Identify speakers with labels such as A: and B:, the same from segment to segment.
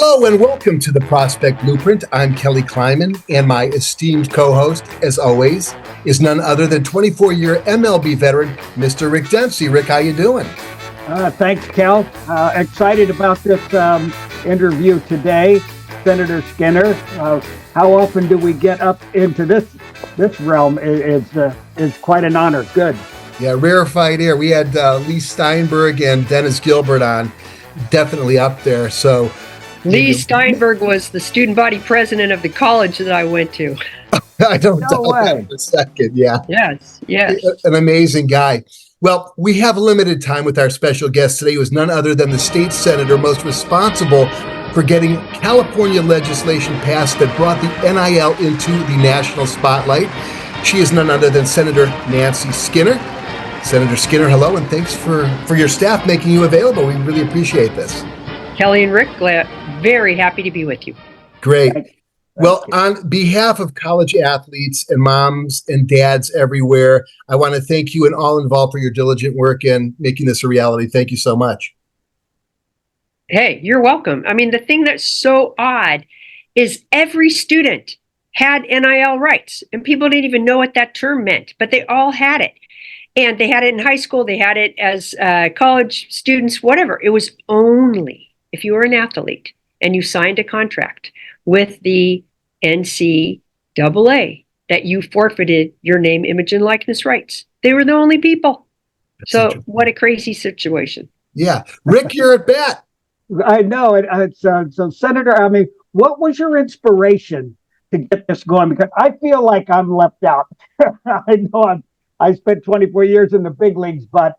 A: Hello and welcome to the Prospect Blueprint. I'm Kelly Kleinman, and my esteemed co-host, as always, is none other than 24-year MLB veteran, Mr. Rick Dempsey. Rick, how you doing?
B: Thanks, Kel. Excited about this interview today. Senator Skinner, how often do we get up into this realm? Is quite an honor. Good.
A: Yeah, rarefied air. We had Lee Steinberg and Dennis Gilbert on, definitely up there. So
C: Lee Steinberg was the student body president of the college that I went to.
A: I don't doubt that for a second. Yeah.
C: Yes.
A: An amazing guy. Well, we have limited time with our special guest today, who is none other than the state senator most responsible for getting California legislation passed that brought the NIL into the national spotlight. She is none other than Senator Nancy Skinner. Senator Skinner, hello, and thanks for your staff making you available. We really appreciate this.
C: Kelly and Rick, very happy to be with you.
A: Great. Well, on behalf of college athletes and moms and dads everywhere, I want to thank you and all involved for your diligent work in making this a reality. Thank you so much.
C: Hey, you're welcome. I mean, the thing that's so odd is every student had NIL rights, and people didn't even know what that term meant, but they all had it. And they had it in high school. They had it as college students, whatever. It was only if you were an athlete and you signed a contract with the NCAA that you forfeited your name, image, and likeness rights. They were the only people. So what a crazy situation.
A: Yeah. Rick, you're at bat.
B: I know. So, Senator, I mean, what was your inspiration to get this going? Because I feel like I'm left out. I know I spent 24 years in the big leagues, but,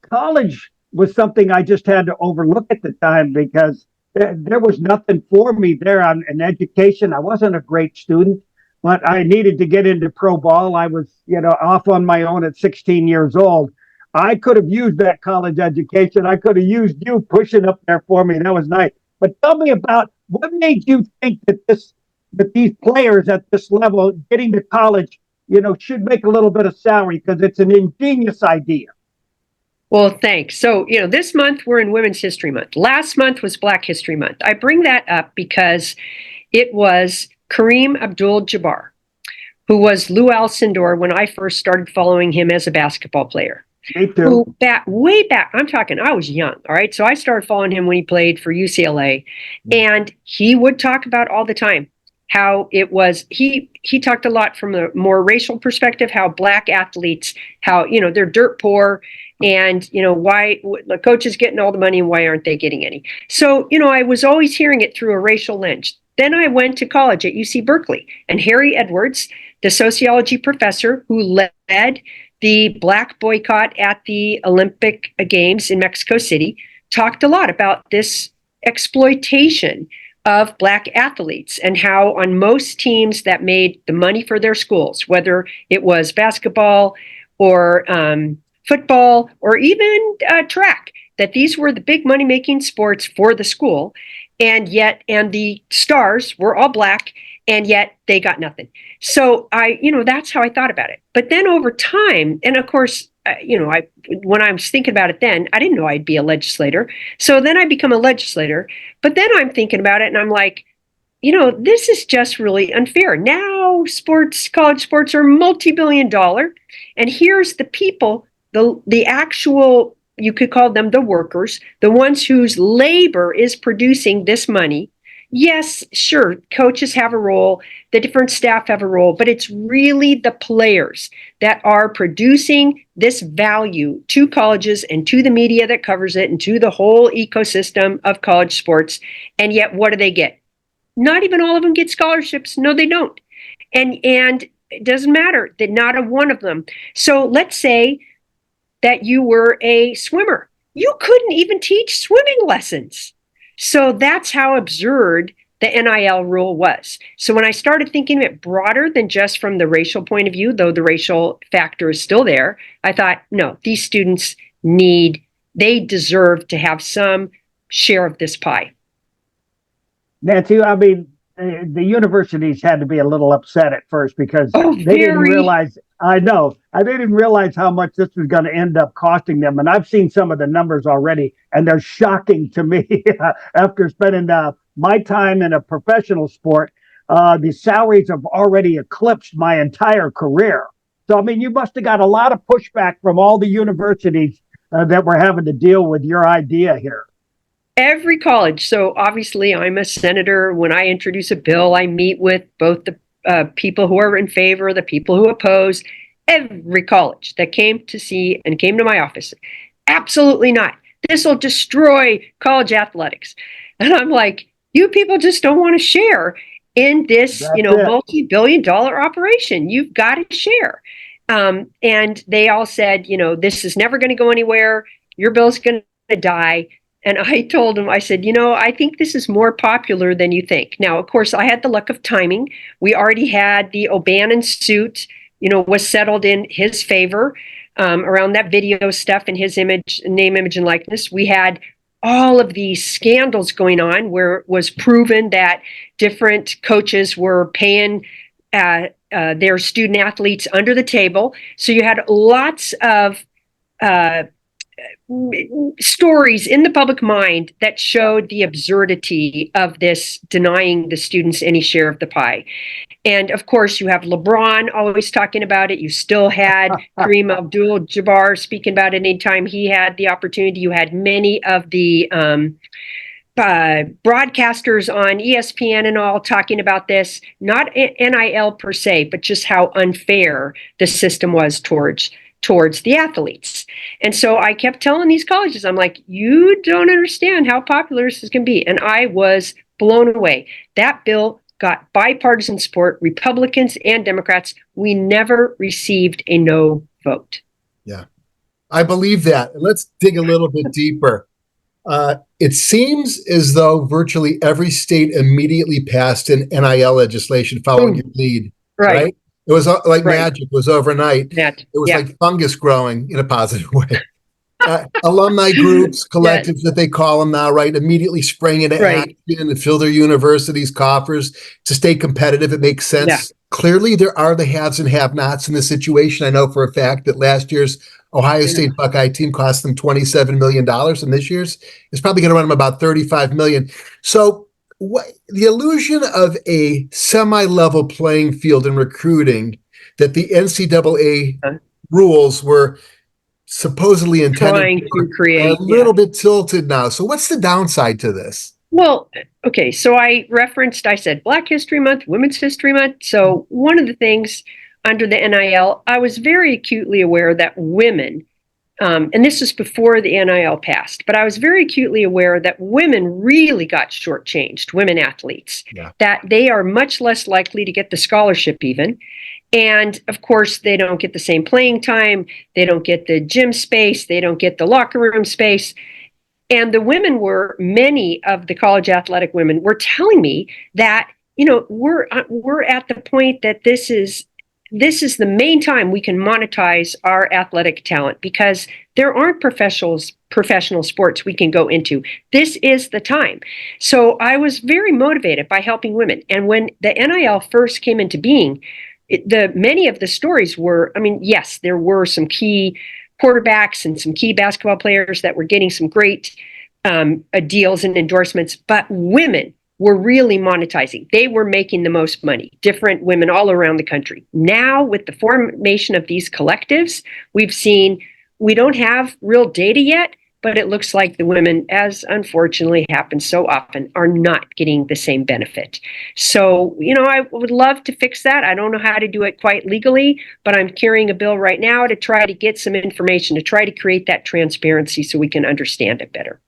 B: college was something I just had to overlook at the time because there was nothing for me there in education. I wasn't a great student, but I needed to get into pro ball. I was, off on my own at 16 years old. I could have used that college education. I could have used you pushing up there for me. That was nice. But tell me about what made you think that these players at this level getting to college, should make a little bit of salary because it's an ingenious idea.
C: Well, thanks. So, this month we're in Women's History Month. Last month was Black History Month. I bring that up because it was Kareem Abdul-Jabbar, who was Lou Alcindor when I first started following him as a basketball player.
B: Me too.
C: Way back, I was young, all right? So I started following him when he played for UCLA, and he would talk about all the time how it was, he talked a lot from a more racial perspective, how Black athletes, how, they're dirt poor, and, why the coach is getting all the money and why aren't they getting any? So, I was always hearing it through a racial lens. Then I went to college at UC Berkeley, and Harry Edwards, the sociology professor who led the Black boycott at the Olympic Games in Mexico City, talked a lot about this exploitation of Black athletes and how on most teams that made the money for their schools, whether it was basketball or football or even track, that these were the big money-making sports for the school, and the stars were all Black, and yet they got nothing. So that's how I thought about it. But then over time, and of course, when I was thinking about it then, I didn't know I'd be a legislator. So then I become a legislator, but then I'm thinking about it and I'm like, this is just really unfair. Now college sports are multi-billion-dollar, and here's the people, the actual, you could call them the workers, the ones whose labor is producing this money. Yes, sure, coaches have a role, the different staff have a role, but it's really the players that are producing this value to colleges and to the media that covers it and to the whole ecosystem of college sports. And yet, what do they get? Not even all of them get scholarships. No, they don't. And it doesn't matter that not a one of them. So let's say that you were a swimmer. You couldn't even teach swimming lessons. So that's how absurd the NIL rule was. So when I started thinking of it broader than just from the racial point of view, though the racial factor is still there, I thought, no, these students they deserve to have some share of this pie.
B: Nancy, I mean, the universities had to be a little upset at first because they didn't
C: very.
B: realize. I know. They didn't realize how much this was going to end up costing them. And I've seen some of the numbers already, and they're shocking to me. After spending my time in a professional sport, the salaries have already eclipsed my entire career. So, I mean, you must have got a lot of pushback from all the universities that were having to deal with your idea here.
C: Every college. So obviously, I'm a senator. When I introduce a bill, I meet with both the people who are in favor, the people who oppose. Every college that came to see and came to my office, absolutely not. This will destroy college athletics. And I'm like, you people just don't want to share in this, multi-billion-dollar operation. You've got to share. And they all said, this is never going to go anywhere. Your bill's going to die. And I told him, I said, I think this is more popular than you think. Now, of course, I had the luck of timing. We already had the O'Bannon suit, was settled in his favor around that video stuff and his name, image, and likeness. We had all of these scandals going on where it was proven that different coaches were paying their student athletes under the table. So you had lots of stories in the public mind that showed the absurdity of this denying the students any share of the pie. And of course, you have LeBron always talking about it. You still had Kareem Abdul-Jabbar speaking about it anytime he had the opportunity. You had many of the broadcasters on ESPN and all talking about this, not NIL per se, but just how unfair the system was towards the athletes. And so I kept telling these colleges, I'm like, you don't understand how popular this is going to be. And I was blown away. That bill got bipartisan support, Republicans and Democrats. We never received a no vote.
A: Yeah, I believe that. Let's dig a little bit deeper. It seems as though virtually every state immediately passed an NIL legislation following your lead, right? It was like magic. It was overnight. It was like fungus growing in a positive way. Alumni groups, collectives that they call them now, right? Immediately sprang into action and fill their universities' coffers to stay competitive. It makes sense. Yeah. Clearly, there are the haves and have-nots in this situation. I know for a fact that last year's Ohio State Buckeye team cost them $27 million, and this year's is probably going to run them about $35 million. So the illusion of a semi-level playing field in recruiting that the NCAA rules were supposedly intended
C: to create
A: a little bit tilted now. So what's the downside to this?
C: Well, okay, so I said Black History Month, Women's History Month. So one of the things under the NIL, I was very acutely aware that women, and this is before the NIL passed, but I was very acutely aware that women really got shortchanged, women athletes, that they are much less likely to get the scholarship even. And of course, they don't get the same playing time. They don't get the gym space. They don't get the locker room space. And the women many of the college athletic women were telling me that, we're at the point that this is the main time we can monetize our athletic talent because there aren't professional sports we can go into. This is the time. So I was very motivated by helping women. And when the NIL first came into being, many of the stories were, yes, there were some key quarterbacks and some key basketball players that were getting some great deals and endorsements, but women were really monetizing. They were making the most money, different women all around the country. Now, with the formation of these collectives, we've seen, we don't have real data yet, but it looks like the women, as unfortunately happens so often, are not getting the same benefit. So, I would love to fix that. I don't know how to do it quite legally, but I'm carrying a bill right now to try to get some information, to try to create that transparency so we can understand it better.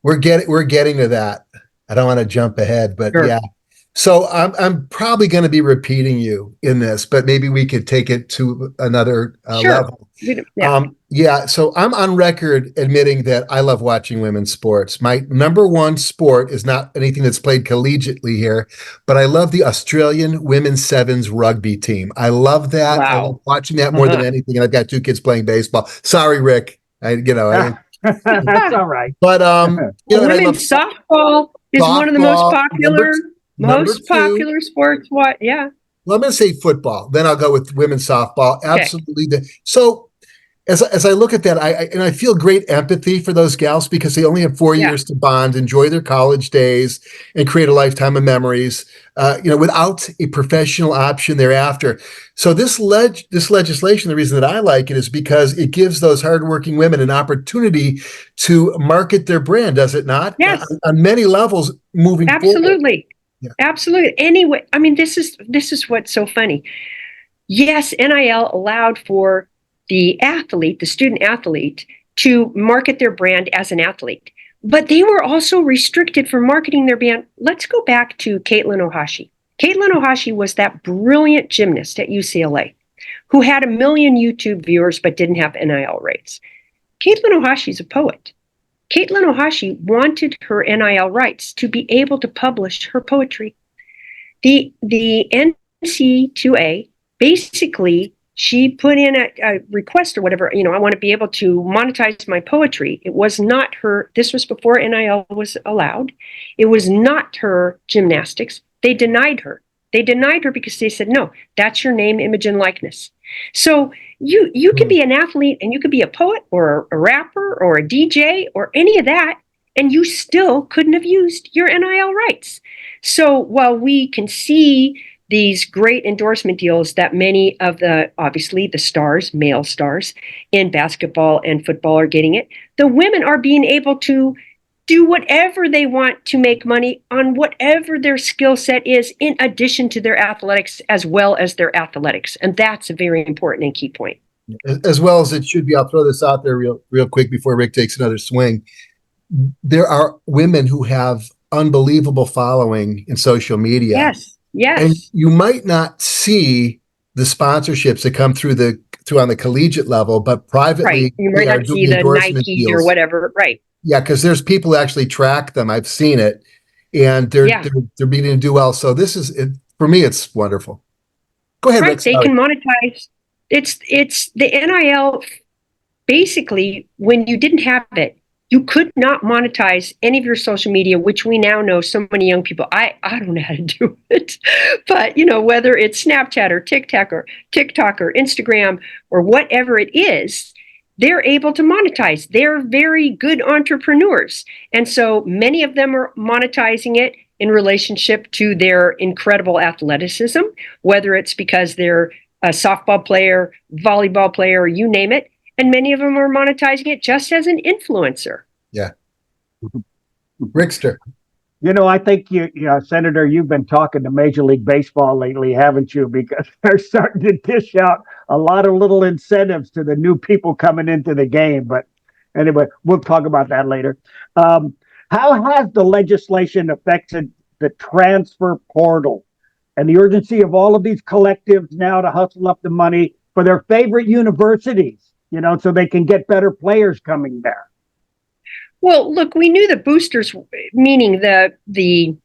A: We're getting to that. I don't want to jump ahead, but yeah. So I'm probably going to be repeating you in this, but maybe we could take it to another level. So I'm on record admitting that I love watching women's sports. My number one sport is not anything that's played collegiately here, but I love the Australian women's sevens rugby team. I love that. Wow. I love watching that more than anything. And I've got two kids playing baseball. Sorry, Rick.
B: That's all right.
A: But
C: women's softball is one of the most popular.
A: Number
C: Most
A: two,
C: popular sports, what? Yeah.
A: well, I'm going to say football. Then I'll go with women's softball.
C: Okay.
A: Absolutely. So as I look at that, I feel great empathy for those gals because they only have 4 years to bond, enjoy their college days, and create a lifetime of memories. Without a professional option thereafter. So this legislation, the reason that I like it is because it gives those hardworking women an opportunity to market their brand, does it not?
C: Yes.
A: On many levels, moving forward.
C: Absolutely. Yeah. Absolutely. Anyway, I mean, this is what's so funny. Yes, NIL allowed for the athlete, the student athlete, to market their brand as an athlete. But they were also restricted from marketing their brand. Let's go back to Caitlin Ohashi. Caitlin Ohashi was that brilliant gymnast at UCLA who had 1 million YouTube viewers but didn't have NIL rights. Caitlin Ohashi's a poet. Caitlin Ohashi wanted her NIL rights to be able to publish her poetry. The NC2A basically, she put in a request or whatever, I want to be able to monetize my poetry. It was not her, this was before NIL was allowed. It was not her gymnastics. They denied her. They denied her because they said, no, that's your name, image, and likeness. So you could be an athlete and you could be a poet or a rapper or a DJ or any of that, and you still couldn't have used your NIL rights. So while we can see these great endorsement deals that many of obviously the stars, male stars in basketball and football are getting it, the women are being able to do whatever they want to make money on whatever their skill set is in addition to their athletics as well as their athletics. And that's a very important and key point.
A: As well as it should be, I'll throw this out there real quick before Rick takes another swing. There are women who have unbelievable following in social media.
C: Yes. Yes.
A: And you might not see the sponsorships that come through on the collegiate level, but privately,
C: right. You might not see the Nike or whatever. Right.
A: Yeah, because there's people who actually track them. I've seen it, and they're beginning to do well. So this is it, for me. It's wonderful. Go ahead,
C: right.
A: Rick.
C: They can monetize. It's the NIL. Basically, when you didn't have it, you could not monetize any of your social media, which we now know so many young people. I don't know how to do it, but whether it's Snapchat or TikTok or Instagram or whatever it is, they're able to monetize. They're very good entrepreneurs. And so many of them are monetizing it in relationship to their incredible athleticism, whether it's because they're a softball player, volleyball player, you name it. And many of them are monetizing it just as an influencer.
A: Yeah. Rickster.
B: I think Senator, you've been talking to Major League Baseball lately, haven't you? Because they're starting to dish out a lot of little incentives to the new people coming into the game. But anyway, we'll talk about that later. How has the legislation affected the transfer portal and the urgency of all of these collectives now to hustle up the money for their favorite universities, so they can get better players coming there?
C: Well, look, we knew the boosters, meaning the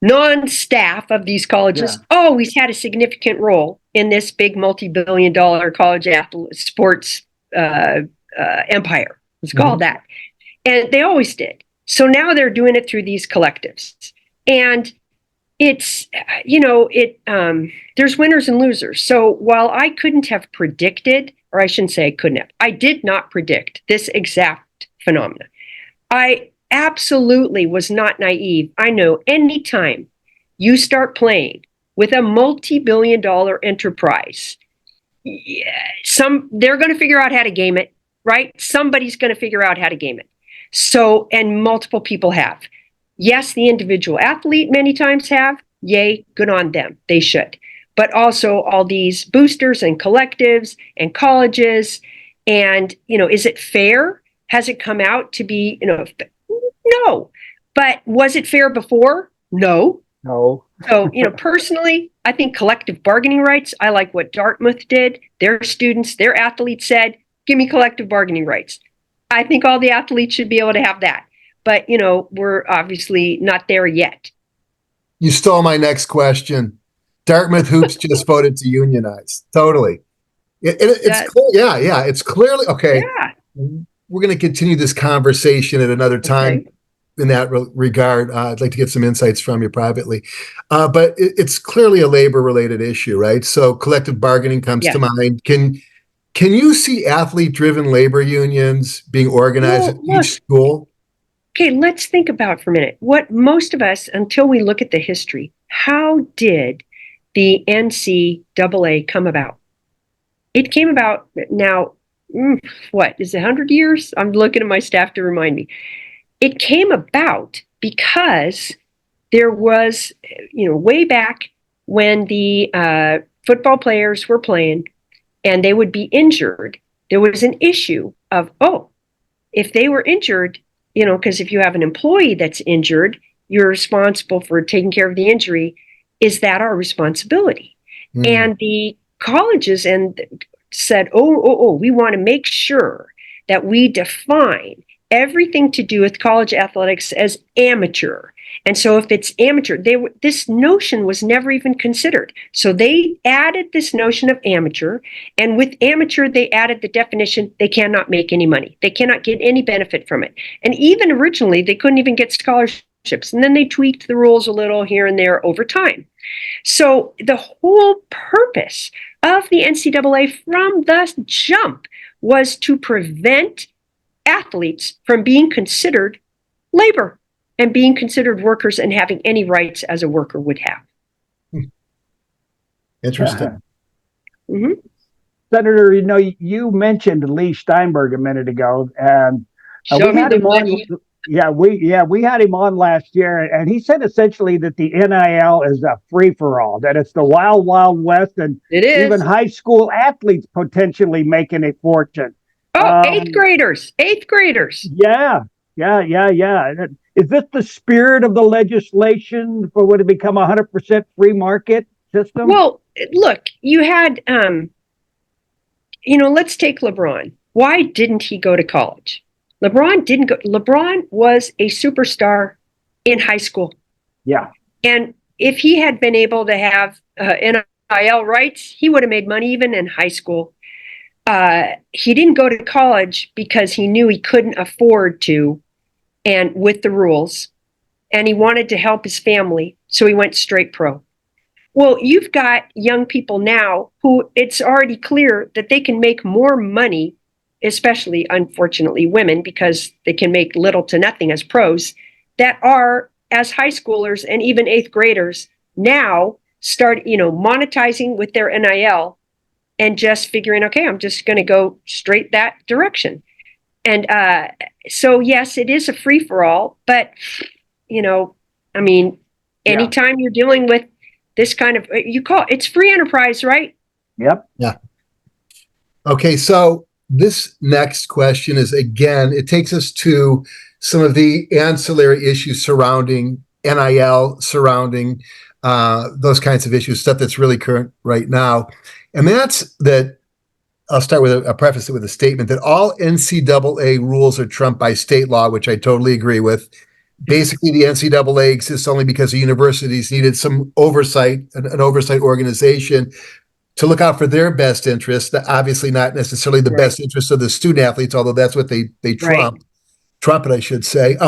C: non-staff of these colleges, always had a significant role in this big multi-billion-dollar college sports empire. Let's call it that. And they always did. So now they're doing it through these collectives. And it's, there's winners and losers. So while I couldn't have predicted, or I shouldn't say I couldn't have, I did not predict this exact phenomena. I absolutely was not naive. I know anytime you start playing with a multi-billion-dollar enterprise, they're going to figure out how to game it, right? Somebody's going to figure out how to game it. So, and multiple people have. Yes, the individual athlete many times have. Yay, good on them. They should. But also all these boosters and collectives and colleges. And, is it fair? Has it come out to be, no. But was it fair before? No.
B: No.
C: So, personally, I think collective bargaining rights, I like what Dartmouth did. Their students, their athletes said, give me collective bargaining rights. I think all the athletes should be able to have that. But, we're obviously not there yet.
A: You stole my next question. Dartmouth Hoops just voted to unionize. Totally. It's clear. It's clearly okay.
C: Yeah.
A: We're going to continue this conversation at another time.
C: Okay.
A: in that regard. I'd like to get some insights from you privately. But it's clearly a labor-related issue, right? So collective bargaining comes to mind. Can you see athlete-driven labor unions being organized at each school?
C: Okay, let's think about for a minute. What most of us, until we look at the history, how did the NCAA come about? It came about now, what, is it 100 years? I'm looking at my staff to remind me. It came about because there was, way back when the football players were playing and they would be injured, there was an issue of, if they were injured, because if you have an employee that's injured, you're responsible for taking care of the injury. Is that our responsibility? And the colleges said, we want to make sure that we define everything to do with college athletics as amateur. And so if it's amateur, this notion was never even considered. So they added this notion of amateur, and with amateur, they added the definition, they cannot make any money. They cannot get any benefit from it. And even originally, they couldn't even get scholarships. And then they tweaked the rules a little here and there over time. So the whole purpose of the NCAA from the jump was to prevent athletes from being considered labor and being considered workers and having any rights as a worker would have.
A: Interesting.
B: Mm-hmm. Senator, you mentioned Lee Steinberg a minute ago, and we had him on. We had him on last year, and he said essentially that the NIL is a free-for-all, that it's the wild, wild west, and
C: it is.
B: Even high school athletes potentially making a fortune.
C: Eighth graders.
B: Yeah. Is this the spirit of the legislation for what to become 100% free market system? Well,
C: look, you had, let's take LeBron. Why didn't he go to college? LeBron didn't go. LeBron was a superstar in high school.
B: Yeah.
C: And if he had been able to have NIL rights, he would have made money even in high school. He didn't go to college because he knew he couldn't afford to, and with the rules, and he wanted to help his family, so he went straight pro. Well, you've got young people now who it's already clear that they can make more money, especially, unfortunately, women, because they can make little to nothing as pros, that are, as high schoolers and even eighth graders, now start, monetizing with their NIL and just figuring, okay, I'm just going to go straight that direction. And so, yes, it is a free-for-all, but, anytime you're dealing with this kind of, it's free enterprise, right?
B: Yep.
A: Yeah. Okay, so this next question is, again, it takes us to some of the ancillary issues surrounding NIL, surrounding those kinds of issues, stuff that's really current right now. And that's that, I'll start with a preface with a statement that all NCAA rules are trumped by state law, which I totally agree with. Basically, the NCAA exists only because the universities needed some oversight, an oversight organization to look out for their best interests, obviously not necessarily the best interests of the student athletes, although that's what they trump it, I should say.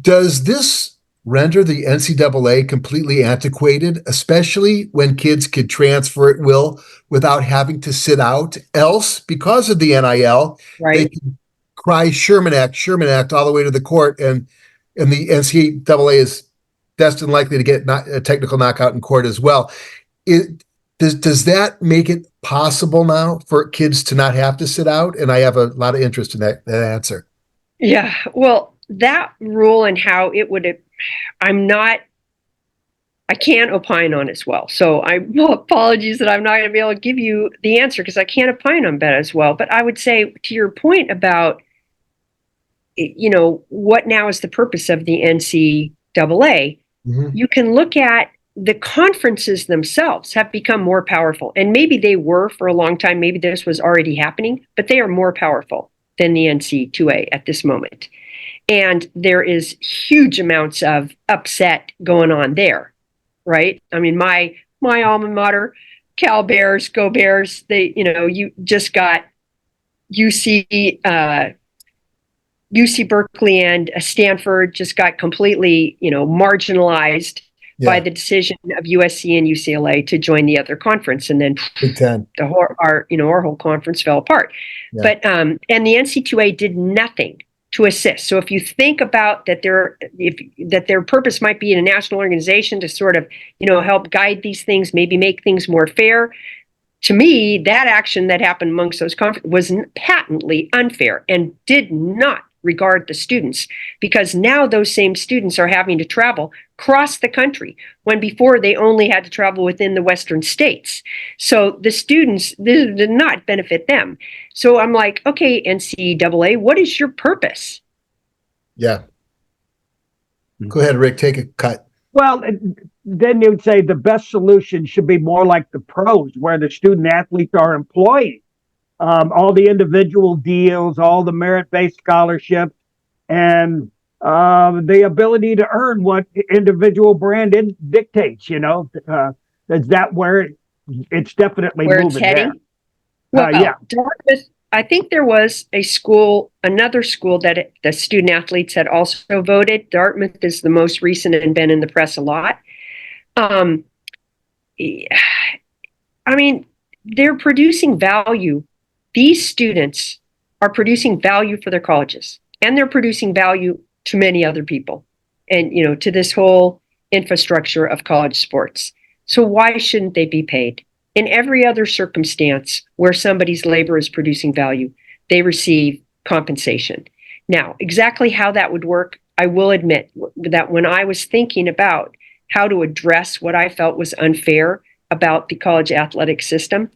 A: Does this render the NCAA completely antiquated, especially when kids could transfer at will without having to sit out? Else, because of the NIL, they can cry Sherman Act all the way to the court, and the NCAA is destined likely to get a technical knockout in court as well. Does that make it possible now for kids to not have to sit out? And I have a lot of interest in that answer.
C: Yeah, well, that rule and how it would, I can't opine on as well. So apologies that I'm not going to be able to give you the answer because I can't opine on that as well. But I would say to your point about, what now is the purpose of the NCAA, you can look at the conferences themselves have become more powerful. And maybe they were for a long time. Maybe this was already happening, but they are more powerful than the NC2A at this moment. And there is huge amounts of upset going on there, right? I mean, my alma mater, Cal Bears, go Bears. You just got UC UC Berkeley and Stanford just got completely, marginalized by the decision of USC and UCLA to join the other conference, and then
A: Big Ten.
C: our whole conference fell apart. Yeah. But and the NC2A did nothing to assist. So if you think about that, their purpose might be in a national organization to sort of help guide these things, maybe make things more fair. To me, that action that happened amongst those conferences was patently unfair and did not regard the students, because now those same students are having to travel across the country when before they only had to travel within the Western states. So the students, this did not benefit them. So I'm like, okay, NCAA, what is your purpose?
A: Yeah. Go ahead, Rick, take a cut.
B: Well, then you'd say the best solution should be more like the pros, where the student athletes are employees. All the individual deals, all the merit-based scholarships, and the ability to earn what individual brand dictates. Is that where it's definitely
C: where
B: moving
C: it's heading?
B: There?
C: Well,
B: yeah.
C: Dartmouth, I think there was another school that the student athletes had also voted. Dartmouth is the most recent and been in the press a lot. I mean, they're producing value. These students are producing value for their colleges, and they're producing value to many other people and, to this whole infrastructure of college sports. So why shouldn't they be paid? In every other circumstance where somebody's labor is producing value, they receive compensation. Now, exactly how that would work, I will admit that when I was thinking about how to address what I felt was unfair about the college athletic system,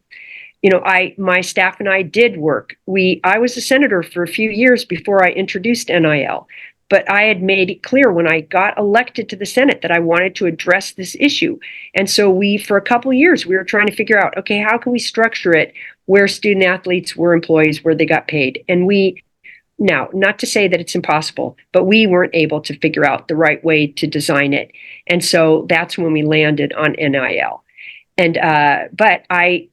C: my staff and I did work. I was a senator for a few years before I introduced NIL, but I had made it clear when I got elected to the Senate that I wanted to address this issue. And so for a couple of years, we were trying to figure out, okay, how can we structure it where student athletes were employees, where they got paid? And now, not to say that it's impossible, but we weren't able to figure out the right way to design it. And so that's when we landed on NIL. And but I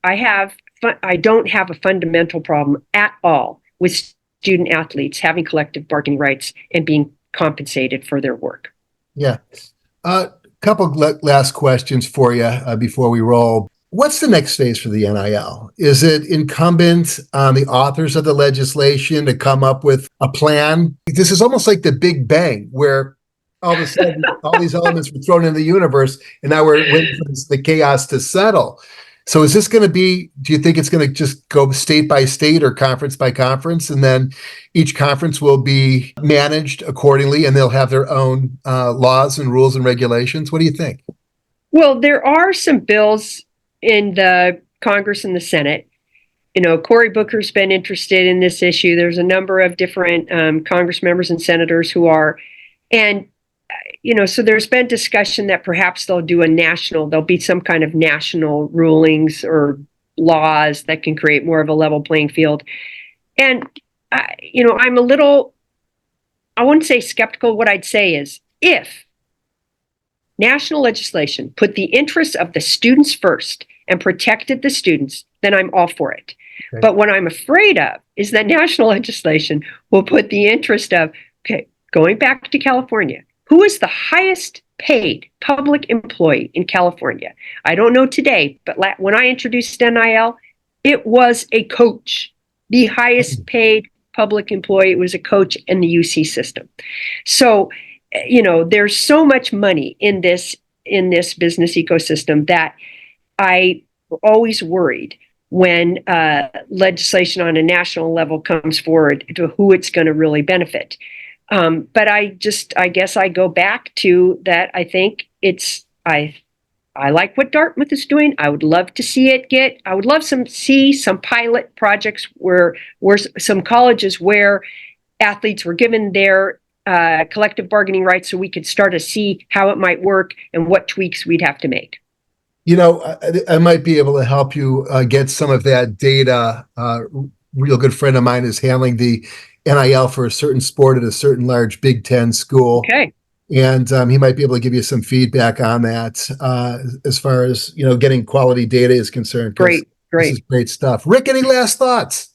C: don't have a fundamental problem at all with student athletes having collective bargaining rights and being compensated for their work.
A: Yeah. Couple last questions for you before we roll. What's the next phase for the NIL? Is it incumbent on the authors of the legislation to come up with a plan? This is almost like the Big Bang, where all of a sudden all these elements were thrown into the universe, and now we're waiting for the chaos to settle. So is this going to be, do you think it's going to just go state by state or conference by conference, and then each conference will be managed accordingly and they'll have their own laws and rules and regulations? What do you think?
C: Well, there are some bills in the Congress and the Senate. Cory Booker's been interested in this issue. There's a number of different Congress members and senators who are, and so there's been discussion that perhaps there'll be some kind of national rulings or laws that can create more of a level playing field. And, I'm a little, I wouldn't say skeptical. What I'd say is, if national legislation put the interests of the students first and protected the students, then I'm all for it. Okay. But what I'm afraid of is that national legislation will put the interest of, going back to California, who is the highest paid public employee in California? I don't know today, but when I introduced NIL, it was a coach. The highest paid public employee was a coach in the UC system. So, there's so much money in this business ecosystem that I always worried when legislation on a national level comes forward to who it's going to really benefit. But I guess I go back to that. I think I like what Dartmouth is doing. I would love to see I would love see some pilot projects where some colleges where athletes were given their collective bargaining rights, so we could start to see how it might work and what tweaks we'd have to make.
A: I might be able to help you get some of that data. Real good friend of mine is handling the NIL for a certain sport at a certain large Big Ten school.
C: Okay.
A: And he might be able to give you some feedback on that as far as, getting quality data is concerned.
C: Great.
A: This is great stuff. Rick, any last thoughts?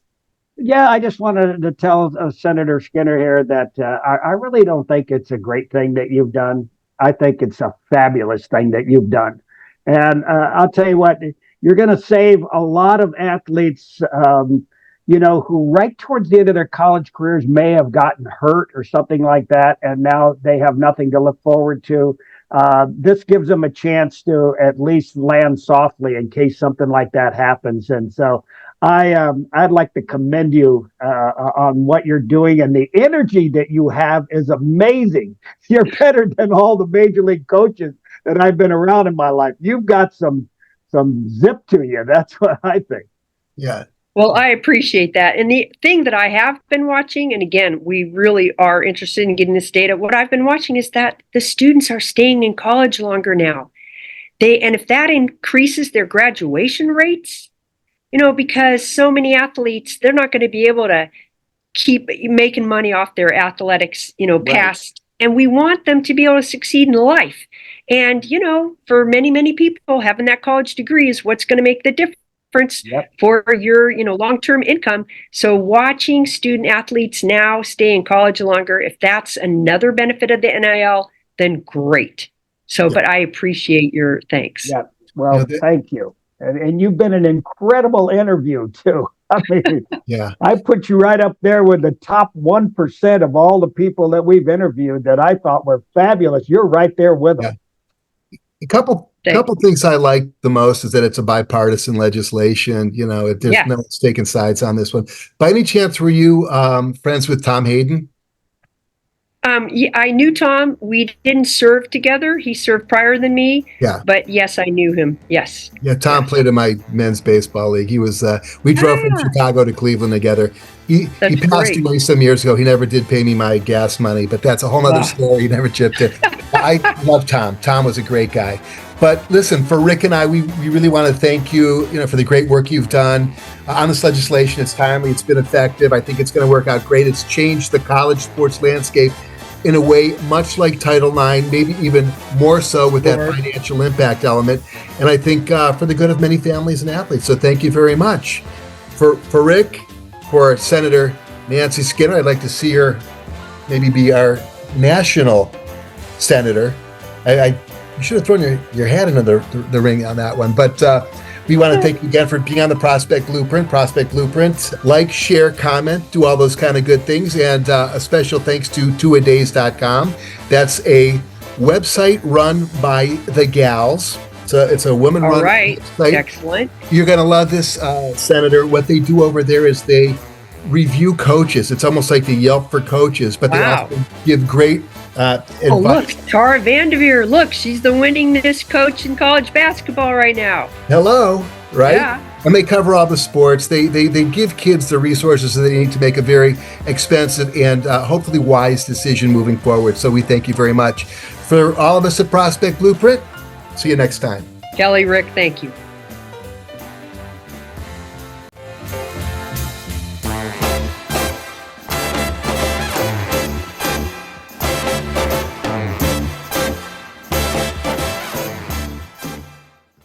B: Yeah, I just wanted to tell Senator Skinner here that I really don't think it's a great thing that you've done. I think it's a fabulous thing that you've done. And I'll tell you what, you're going to save a lot of athletes, who right towards the end of their college careers may have gotten hurt or something like that. And now they have nothing to look forward to. This gives them a chance to at least land softly in case something like that happens. And so I'd like to commend you on what you're doing, and the energy that you have is amazing. You're better than all the major league coaches that I've been around in my life. You've got some zip to you. That's what I think.
A: Yeah.
C: Well, I appreciate that. And the thing that I have been watching, and again, we really are interested in getting this data. What I've been watching is that the students are staying in college longer now. And if that increases their graduation rates, because so many athletes, they're not going to be able to keep making money off their athletics, past. And we want them to be able to succeed in life. And, for many, many people, having that college degree is what's going to make the difference for your, long-term income. So watching student athletes now stay in college longer, if that's another benefit of the NIL, then great. So, but I appreciate your thanks.
B: Yeah. Well, thank you. And you've been an incredible interview too. I mean, I put you right up there with the top 1% of all the people that we've interviewed that I thought were fabulous. You're right there with them.
A: A couple things I like the most is that it's a bipartisan legislation. There's no one's taking sides on this one. By any chance, were you friends with Tom Hayden?
C: Yeah, I knew Tom. We didn't serve together. He served prior than me. Yeah. But yes, I knew him. Yes.
A: Yeah, Tom played in my men's baseball league. He was, we drove from Chicago to Cleveland together. He passed away some years ago. He never did pay me my gas money, but that's a whole other story. He never chipped in. I love Tom. Tom was a great guy. But listen, for Rick and I, we really want to thank you, for the great work you've done on this legislation. It's timely. It's been effective. I think it's going to work out great. It's changed the college sports landscape in a way much like Title IX, maybe even more so with that financial impact element. And I think for the good of many families and athletes. So thank you very much. For Rick, for Senator Nancy Skinner, I'd like to see her maybe be our national senator. You should have thrown your hat into the ring on that one. But we want to thank you again for being on the Prospect Blueprint. Like, share, comment, do all those kind of good things. And a special thanks to twoadays.com. That's a website run by the gals. It's a woman-run website.
C: Excellent.
A: You're going to love this, Senator. What they do over there is they review coaches. It's almost like the Yelp for coaches, but they also give great advice.
C: Look, Tara Vanderveer. Look, she's the winningest coach in college basketball right now.
A: Hello, right?
C: Yeah.
A: And they cover all the sports. They give kids the resources that they need to make a very expensive and hopefully wise decision moving forward. So we thank you very much. For all of us at Prospect Blueprint, see you next time.
C: Kelly, Rick, thank you.